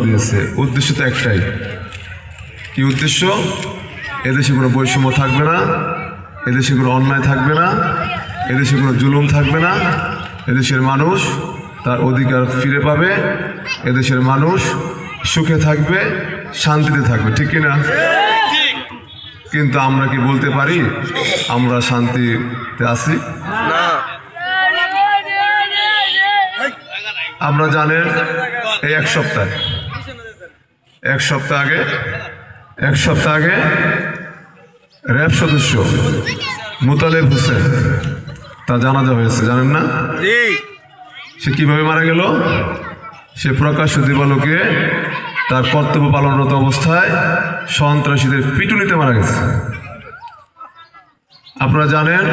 দিয়েছে। উদ্দেশ্য তো একটাই, কি উদ্দেশ্য? এদেশে কোনো বৈষম্য থাকবে না, এদেশে কোনো অন্যায় থাকবে না, এদেশে কোনো জুলুম থাকবে না, এদেশের মানুষ তার অধিকার ফিরে পাবে, এদেশের মানুষ সুখে থাকবে, শান্তিতে থাকবে, ঠিক কিনা? কিন্তু আমরা কি বলতে পারি আমরা শান্তিতে আছি? আমরা জানেন এই এক সপ্তাহ আগে র্যাব সদস্য মোতালেব হোসেন তার জানাজা হয়েছে, জানেন না? সে কিভাবে মারা গেল? সে প্রকাশ্য দিবালোকে তার কর্তব্য পালনরত অবস্থায় সন্ত্রাসীদের পিটুনিতে মারা গেছে। আপনারা জানেন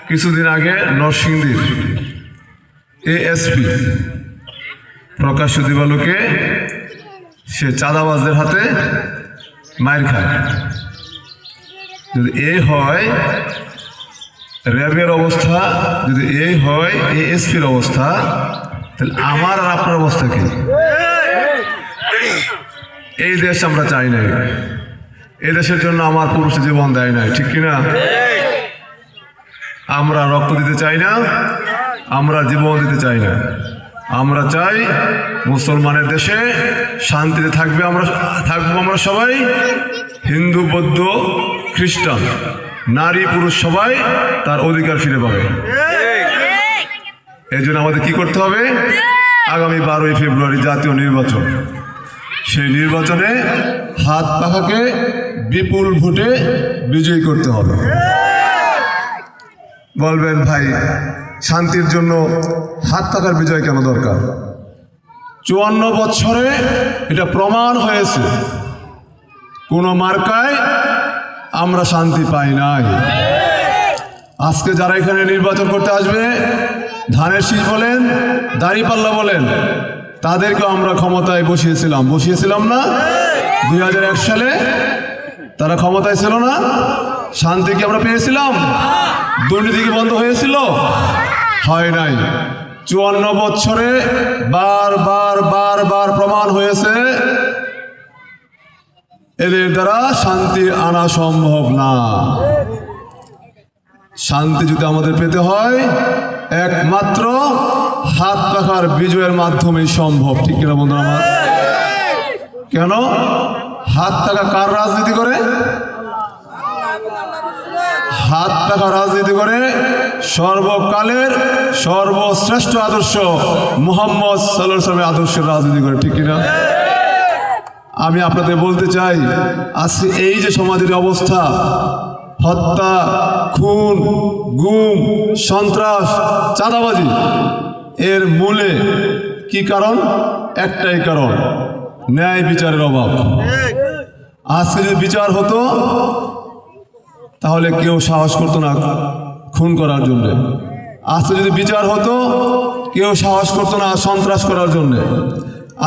কিছুদিন আগে নরসিংদীর এএসপি প্রকাশ্য দিবালোকে সে চাঁদাবাজদের হাতে মায়ের খায়। যদি এই হয় র্যাবের অবস্থা, যদি এই হয় এএসপির অবস্থা, তাহলে আমার আর আপনার অবস্থা কি? এই দেশ আমরা চাই নাই, এই দেশের জন্য আমার পুরুষ জীবন দেয় নাই, ঠিক কিনা? আমরা রক্ত দিতে চাই না, আমরা জীবন দিতে চাই না। আমরা চাই মুসলমানের দেশে শান্তিতে থাকবো আমরা সবাই, হিন্দু বৌদ্ধ খ্রিস্টান নারী পুরুষ সবাই তার অধিকার ফিরে পাবে। এই জন্য আমাদের কি করতে হবে? আগামী 12ই ফেব্রুয়ারি জাতীয় নির্বাচন, সেই নির্বাচনে হাত পাখাকে বিপুল ভোটে বিজয়ী করতে হবে। বলবেন ভাই শান্তির জন্য হাত পাখার বিজয় কেন দরকার? 54 বছরে এটা প্রমাণ হয়েছে কোন মার্কায় আমরা শান্তি পাই নাই। আজকে যারা এখানে নির্বাচন করতে আসবে, ধানের শীষ বলেন দাঁড়িপাল্লা বলেন, তাদেরকে আমরা ক্ষমতায় বসিয়েছিলাম না? 2001 সালে তারা ক্ষমতায় ছিল না? শান্তি কি আমরা পেয়েছিলাম? দুর্নীতি কি বন্ধ হয়েছিল? হয় নাই। 54 বছরে বার প্রমাণ হয়েছে এদের দ্বারা শান্তি আনা সম্ভব না। শান্তি যদি আমাদের পেতে হয় একমাত্র হাত পাখার বিজয়ের মাধ্যমেই সম্ভব, ঠিক কিনা বন্ধুরা আমার? কেন? হাত পাখা কার রাজনীতি করে? হাত পাখা রাজনীতি করে সর্বকালের সর্বশ্রেষ্ঠ আদর্শ মুহাম্মদ সাল্লাল্লাহু আলাইহি ওয়াসাল্লামের আদর্শের রাজনীতি করে, ঠিক কিনা? আমি আপনাদের বলতে চাই, আজকে এই যে সমাজের অবস্থা, হত্যা, খুন, গুম, সন্ত্রাস, চাঁদাবাজি, এর মূলে কি কারণ? একটাই কারণ, ন্যায় বিচারের অভাব। আজকে যদি বিচার হতো তাহলে কেউ সাহস করতো না খুন করার জন্য। আজকে যদি বিচার হতো কেউ সাহস করতো না সন্ত্রাস করার জন্য।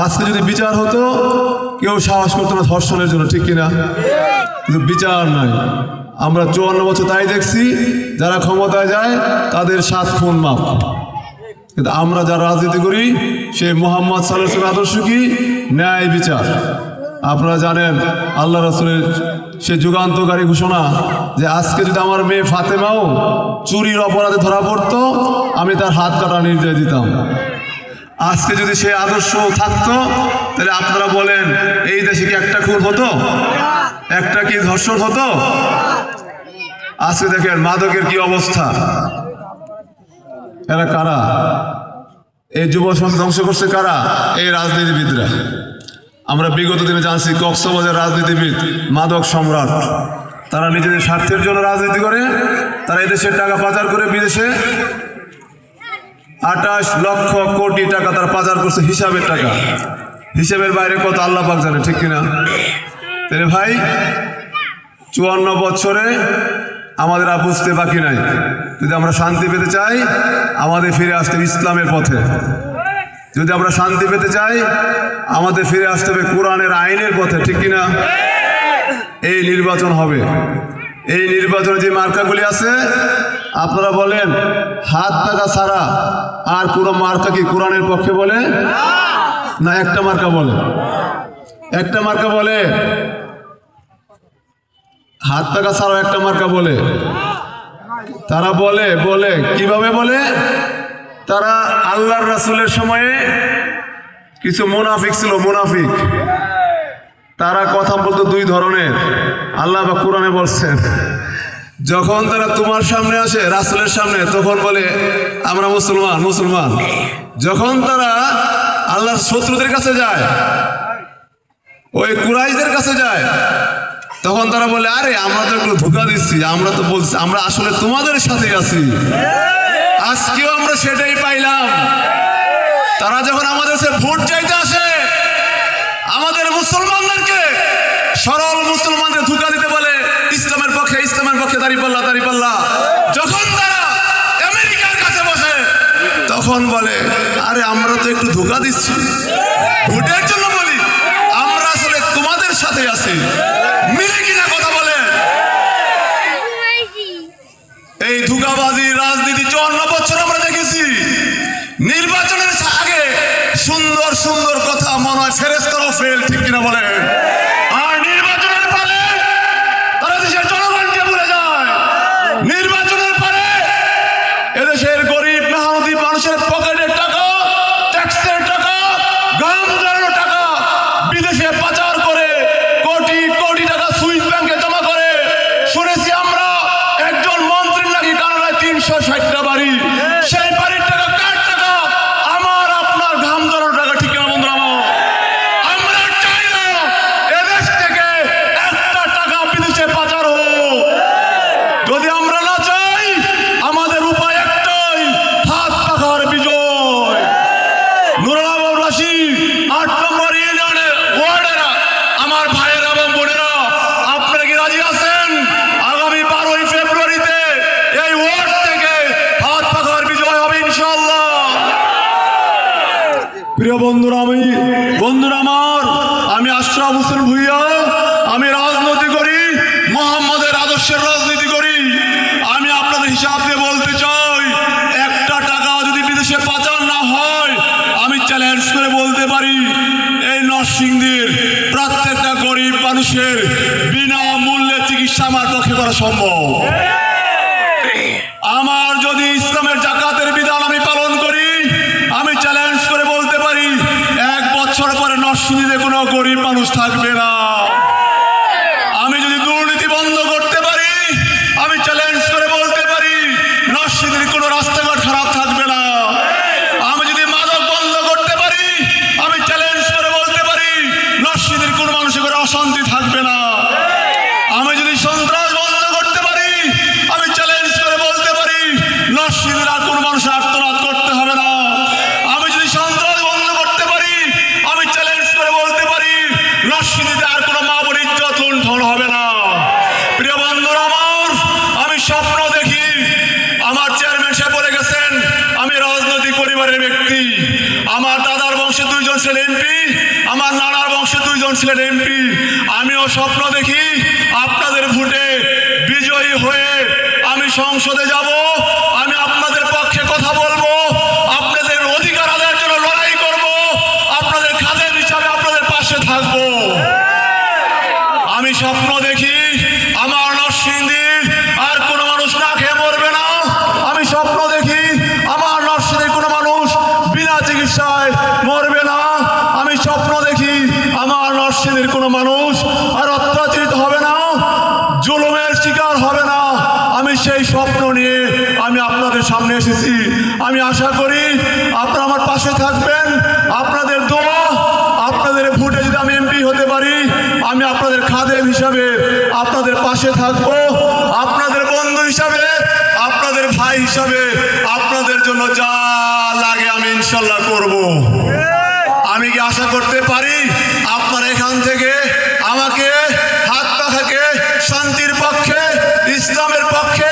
আজকে যদি বিচার হতো কেউ সাহস করতো না ধর্ষণের জন্য, ঠিক কিনা? কিন্তু বিচার নাই। আমরা 54 বছর তাই দেখছি, যারা ক্ষমতায় যায় তাদের 7 খুন মাফ। কিন্তু আমরা যারা রাজনীতি করি সেই মুহাম্মদ সাল্লাল্লাহু আলাইহি ওয়াসাল্লামের আদর্শ কি? ন্যায় বিচার। আপনারা জানেন আল্লাহ রাসূলের সে যুগান্তকারী ঘোষণা যে আজকে যদি আমার মেয়ে ফাতেমাও চুরির অপরাধে ধরা পড়তো, আমি তার হাত কাটার নির্দেশ দিতাম। আজকে যদি সেই আদর্শ থাকতো তাহলে আপনারা বলেন এই দেশে কি একটা খুন হতো? একটা কি ধর্ষণ হতো? আজকে দেখেন মাদকের কি অবস্থা। এরা কারা? এই যুব সমাজ ধ্বংস করছে কারা? এই রাজনীতিবিদরা। আমরা বিগত দিনে জানছি কক্সবাজার রাজনীতিবিদ মাদক সম্রাট, তারা নিজেদের স্বার্থের জন্য রাজনীতি করে, তারা এদেশের টাকা পাচার করে বিদেশে 28 লক্ষ কোটি টাকা তারা পাচার করছে, হিসাবের টাকা। হিসাবের বাইরে কত আল্লাহ পাক জানে, ঠিক কিনা? তাহলে ভাই 54 বছরে আমাদের আর বুঝতে বাকি নাই, যদি আমরা শান্তি পেতে চাই আমাদের ফিরে আসতে হবে ইসলামের পথে। যদি আমরা শান্তি পেতে চাই আমাদের ফিরে আসতে হবে কোরআনের আইনের পথে, ঠিক কিনা? এই নির্বাচন হবে, এই নির্বাচনে যে মার্কাগুলি আছে আপনারা বলেন হাত পাখা ছাড়া আর কোনো মার্কা কি কোরআনের পক্ষে বলে? না একটা মার্কা বলে? একটা মার্কা বলে, হাত টাকা ছাড়াও একটা মার্কা বলে। তারা বলে বলে কিভাবে বলে? তারা আল্লাহর রাসূলের সময়ে কিছু মুনাফিক ছিল, মুনাফিক। তারা কথা বলতো দুই ধরনের। আল্লাহ বা কোরআনে বলছেন, যখন তারা তোমার সামনে আসে, রাসূলের সামনে, তখন বলে আমরা মুসলমান মুসলমান। যখন তারা আল্লাহর শত্রুদের কাছে যায়, ওই কুরাইশদের কাছে যায়, তখন তারা বলে আরে আমরা তো একটু ধোঁকা দিচ্ছি, আমরা তো বলছি আমরা আসলে তোমাদের সাথে আছি। আজকেও আমরা সেটাই পাইলাম। তারা যখন আমাদের কাছে ভোট চাইতে আসে, আমাদের মুসলমানদেরকে, সরল মুসলমানদের ধোঁকা দিতে বলে ইসলামের পক্ষে, ইসলামের পক্ষে দাঁড়িপাল্লা দাঁড়িপাল্লা। যখন তারা আমেরিকার কাছে বসে, তখন বলে আরে আমরা তো একটু ধোঁকা দিচ্ছি, ভোটের জন্য বলি, আমরা আসলে তোমাদের সাথে আছি। মিলে কিনা কথা বলে? এই ধোঁকাবাজি রাজনীতি 54 বছর আমরা দেখেছি। নির্বাচনের আগে সুন্দর সুন্দর কথা মনে হয় ফেরেশতারাও ফেল, ঠিক কিনা বলে? আর নির্বাচনের পরে তারা দেশের জনগণকে ভুলে যায়। নির্বাচনের পরে এদেশের গরিব মেহনতি মানুষের পকেটের টাকা, ট্যাক্সের টাকা, গাম জড়ানো টাকা বিদেশে পাচার করে কোটি কোটি টাকা সুইস ব্যাংকে জমা করে। শুনেছি আমরা একজন মন্ত্রীর নাকি কানাডায় 360টা বাড়ি। সেই বাড়ির টাকা কার টাকা? আমার আপনার ঘাম জড়ানো টাকা, ঠিক কিনা বন্ধুরা আমার? আমরা চাই না এদেশ থেকে একটা টাকা বিদেশে পাচার হোক। যদি আমরা না চাই, আমাদের উপায় একটাই, হাত পাখার বিজয়। নুরাবাসী 8 নম্বর ইউনিয়নের ওয়ার্ডেরা, আমার ভাইয়েরা এবং বোনেরা, আপনারা কি রাজি আছেন আগামী 12ই ফেব্রুয়ারিতে এই ওয়ার্ড থেকে হাত পাখার বিজয় হবে ইনশাআল্লাহ? প্রিয় বন্ধুরা, আমি আশরাফ হোসেন ভুইয়া, আমি রাজনীতি করি, মোহাম্মদের আদর্শের রাজনীতি করি। আমি আপনাদের হিসাব দিয়ে বলতে চাই, একটা টাকা যদি বিদেশে পাচার না হয়, আমি চ্যালেঞ্জ করে বলতে পারি এই নরসিংদীর প্রত্যেকটা গরিব মানুষের বিনামূল্যে চিকিৎসা আমার পক্ষে করা সম্ভব। আমার যদি ইসলামের জাকাতের বিধান আমি পালন করি, আমি চ্যালেঞ্জ করে বলতে পারি 1 বছর পরে নরসিংদীতে কোনো গরিব মানুষ থাকবে না। আমি যদি দুর্নীতি বন্ধ করতে পারি, আমি চ্যালেঞ্জ করে বলতে পারি নরসিংদীর কোনো রাস্তাঘাট খারাপ থাকবে না। আমি যদি মাদক বন্ধ করতে পারি, আমি চ্যালেঞ্জ করে বলতে পারি নরসিংদীর কোনো মানুষের ঘরে অশান্তি থাকবে না। আমি যদি সন্ত্রাস বন্ধ করতে পারি, আমি চ্যালেঞ্জ করে বলতে পারি নরসিংদীর আর কোনো মানুষের আত্মনাদ করতে হবে না। আমি যদি সন্ত্রাস বন্ধ করতে পারি, আমি চ্যালেঞ্জ করে বলতে পারি নরসিংদীতে আর কোনো মা বোনের ইজ্জত লুণ্ঠন হবে না। প্রিয় বন্ধুরা আমার, আমি স্বপ্ন দেখি, আমার চেয়ারম্যান সাহেব বলে গেছেন আমি রাজনৈতিক পরিবারের ব্যক্তি। আমার দাদার বংশে 2 জন ছিলেন এমপি, আমার নানার বংশে 2 জন ছিলেন এমপি। আমিও স্বপ্ন দেখি আপনাদের ভোটে বিজয়ী হয়ে আমি সংসদে যাব, আমি আপনাদের পক্ষে কথা বলবো, আপনাদের অধিকার আদায়ের জন্য লড়াই করব, আপনাদের খাদের হিসাবে আপনাদের পাশে থাকবো। আমি স্বপ্ন দেখি আমার নরসিংদীর আর কোনো মানুষ না খেয়ে মরবে না। আমি স্বপ্ন দেখি আমার নরসিংদীর কোনো মানুষ বিনা চিকিৎসায় মরবে না। আমি স্বপ্ন দেখি আমার নরসিংদীর কোনো মানুষ আর অত্যাচারিত হবে না, জুলুমের শিকার হবে না। আমি সেই স্বপ্ন নিয়ে আমি আপনাদের সামনে এসেছি। আমি আশা করি আপনারা আমার পাশে থাকবেন। আপনাদের দোয়া, আপনাদের ভোটে যদি আমি এমপি হতে পারি, আমি আপনাদের খাদেম হিসাবে আপনাদের পাশে থাকবো, আপনাদের বন্ধু হিসাবে, আপনাদের ভাই হিসাবে, আপনাদের জন্য যা লাগে আমি ইনশাল্লাহ করব। আমি কি আশা করতে পারি আপনারা এখান থেকে আমাকে হাত পাখাকে শান্তির পক্ষে, ইসলামের পক্ষে,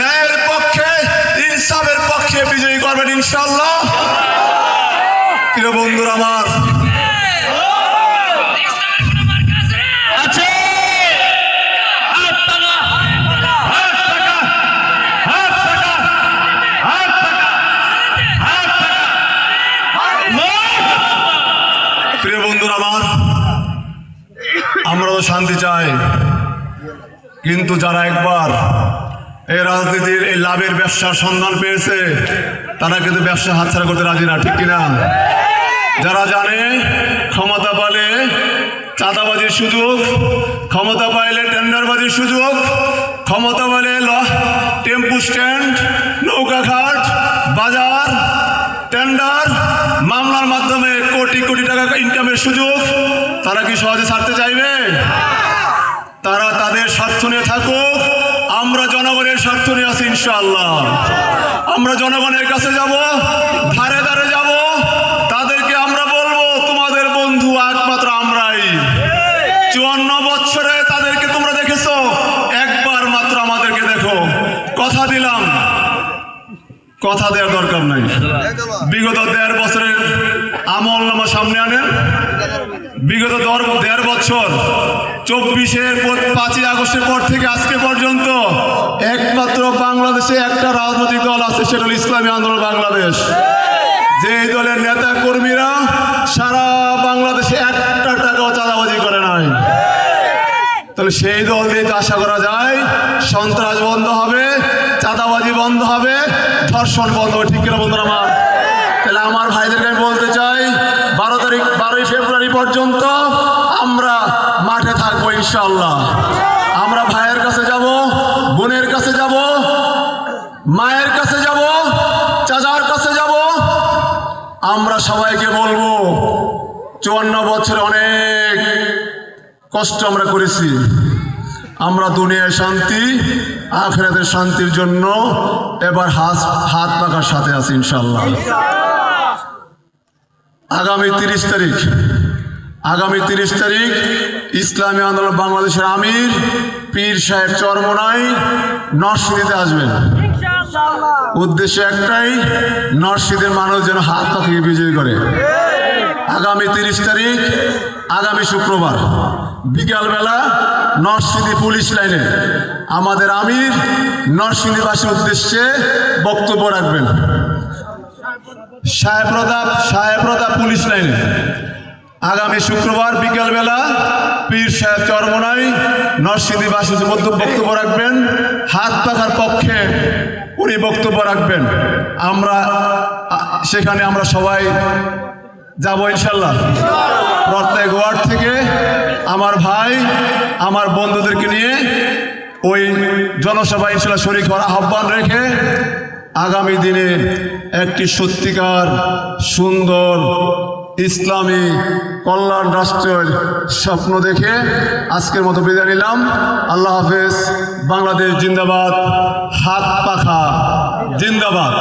ন্যায়ের পক্ষে, ইনসাফের পক্ষে বিজয়ী করবেন ইনশাল্লাহ? প্রিয় বন্ধুরা আমার, প্রিয় বন্ধুরা আমার, আমরা তো শান্তি চাই, কিন্তু যারা একবার এই রাজনীতির এই লাভের ব্যবসার সন্ধান পেয়েছে তারা কিন্তু ব্যবসা হাতছাড়া করতে রাজি না, ঠিক কিনা? যারা জানে ক্ষমতা পালে চাঁদাবাজির সুযোগ, ক্ষমতা পাইলে টেন্ডারবাজির সুযোগ, ক্ষমতা পাইলে টেম্পু স্ট্যান্ড, নৌকাঘাট, বাজার, টেন্ডার, মামলার মাধ্যমে কোটি কোটি টাকা ইনকামের সুযোগ, তারা কি সহজে ছাড়তে চাইবে? তারা তাদের স্বার্থ নিয়ে থাকুক, আমরা জনগণের স্বার্থ নিয়ে আছি ইনশাআল্লাহ। আমরা জনগণের কাছে যাব, ধারে ধারে যাব, তাদেরকে আমরা বলবো তোমাদের বন্ধু একমাত্র আমরাই। 54 বছরে তাদেরকে তোমরা দেখেছো, একবার মাত্র আমাদেরকে দেখো। কথা দিলাম, কথা দেওয়ার দরকার নাই। বিগত 1.5 বছরের আমল নামা সামনে আনেন। বিগত 1.5 বছর 24-এর 5ই আগস্টের পর থেকে আজকে পর্যন্ত একমাত্র বাংলাদেশে একটা রাজনৈতিক দল আছে, সেটা হল ইসলামী আন্দোলন বাংলাদেশ। যে দলের নেতা কর্মীরা সারা বাংলাদেশে একটা টাকাও চাঁদাবাজি করে নাই। তাহলে সেই দল দিয়ে আশা করা যায় সন্ত্রাস বন্ধ হবে, চাঁদাবাজি বন্ধ হবে, ধর্ষণ বন্ধ হবে, ঠিক কিনা বন্ধুরা আমার? তাহলে আমার ভাইদেরকে আমি বলতে চাই, 12ই ফেব্রুয়ারি পর্যন্ত আমরা মাঠে থাকবো ইনশাআল্লাহ। আমরা ভাইয়ের কাছে যাব, বোনের কাছে যাব, মায়ের কাছে যাব, চাচার কাছে যাব। আমরা সবাইকে বলবো 54 বছরে অনেক কষ্ট আমরা করেছি। আমরা দুনিয়ায় শান্তি, আখিরাতের শান্তির জন্য এবার হাত পাকার সাথে আছি ইনশাআল্লাহ। আগামী 30 তারিখ ইসলামী আন্দোলন বাংলাদেশের আমির পীর সাহেব চরমোনাই নরসিংদীতে আসবেন। উদ্দেশ্য একটাই, নরসিংদীর মানুষ যেন হাত পাখিয়ে বিজয়ী করে। আগামী 30 তারিখ, আগামী শুক্রবার বিকালবেলা নরসিংদী পুলিশ লাইনে আমাদের আমির নরসিংদীবাসীর উদ্দেশ্যে বক্তব্য রাখবেন। সাহেবপ্রতাপ পুলিশ লাইনে আগামী শুক্রবার বিকালবেলা পীর সাহেব চরমোনাই নরসিংদীবাসীর বক্তব্য রাখবেন। হাত পাখার পক্ষে উনি বক্তব্য রাখবেন। সেখানে আমরা সবাই যাব ইনশাল্লাহ। প্রত্যেক ওয়ার্ড থেকে আমার ভাই, আমার বন্ধুদেরকে নিয়ে ওই জনসভা ইনশাল্লাহ শরীক হওয়ার আহ্বান রেখে আগামী দিনে একটি সত্যিকার সুন্দর ইসলামী কল্যাণ রাষ্ট্রের স্বপ্ন দেখে আজকের মতো বিদায় নিলাম। আল্লাহ হাফেজ। বাংলাদেশ জিন্দাবাদ, হাত পাখা জিন্দাবাদ।